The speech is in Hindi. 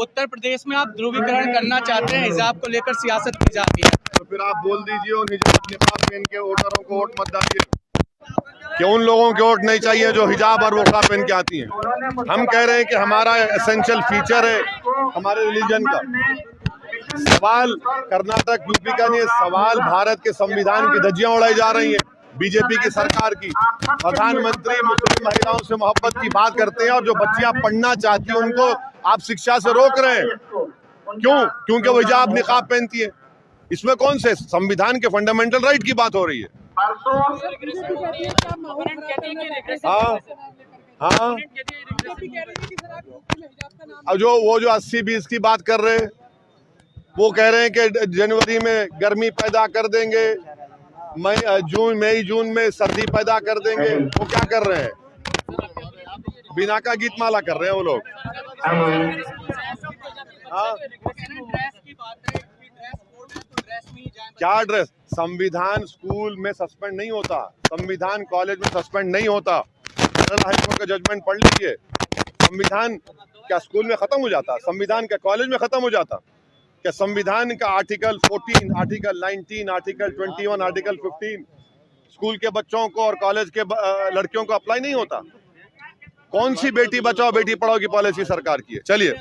उत्तर प्रदेश में आप ध्रुवीकरण करना चाहते हैं, हिजाब को लेकर सियासत की जाती है, तो फिर आप बोल दीजिए उन हिजाब निकाब पहन के वोटरों को वोट मत डालिए। कि उन लोगों के वोट नहीं चाहिए जो हिजाब और बुर्का पहन के आती हैं। हम कह रहे हैं कि हमारा एसेंशियल फीचर है हमारे रिलीजन का। सवाल कर्नाटक यूपी का नहीं है, सवाल भारत के संविधान की धज्जियां उड़ाई जा रही हैं बीजेपी की सरकार की। प्रधानमंत्री मुस्लिम महिलाओं से मोहब्बत की बात करते हैं और जो बच्चियां पढ़ना चाहती हैं उनको आप शिक्षा से रोक रहे हैं। क्यों? क्योंकि वो हिजाब निकाब पहनती है। इसमें कौन से संविधान के फंडामेंटल राइट की बात हो रही है? हाँ, अब जो 80-20 की बात कर रहे हैं, वो कह रहे हैं कि जनवरी में गर्मी पैदा कर देंगे, मई जून में सर्दी पैदा कर देंगे। वो क्या कर रहे हैं? बिना का गीत माला कर रहे हैं वो लोग। हाँ, क्या ड्रेस? संविधान स्कूल में सस्पेंड नहीं होता, संविधान कॉलेज में सस्पेंड नहीं होता। हाईकोर्ट का जजमेंट पढ़ लीजिए। संविधान क्या स्कूल में खत्म हो जाता? संविधान क्या कॉलेज में खत्म हो जाता? क्या संविधान का article 14, article 19, article 21, article 15 school के बच्चों को और कॉलेज के लड़कियों को अप्लाई नहीं होता? कौन सी बेटी बचाओ बेटी पढ़ाओ की पॉलिसी सरकार की है? चलिए।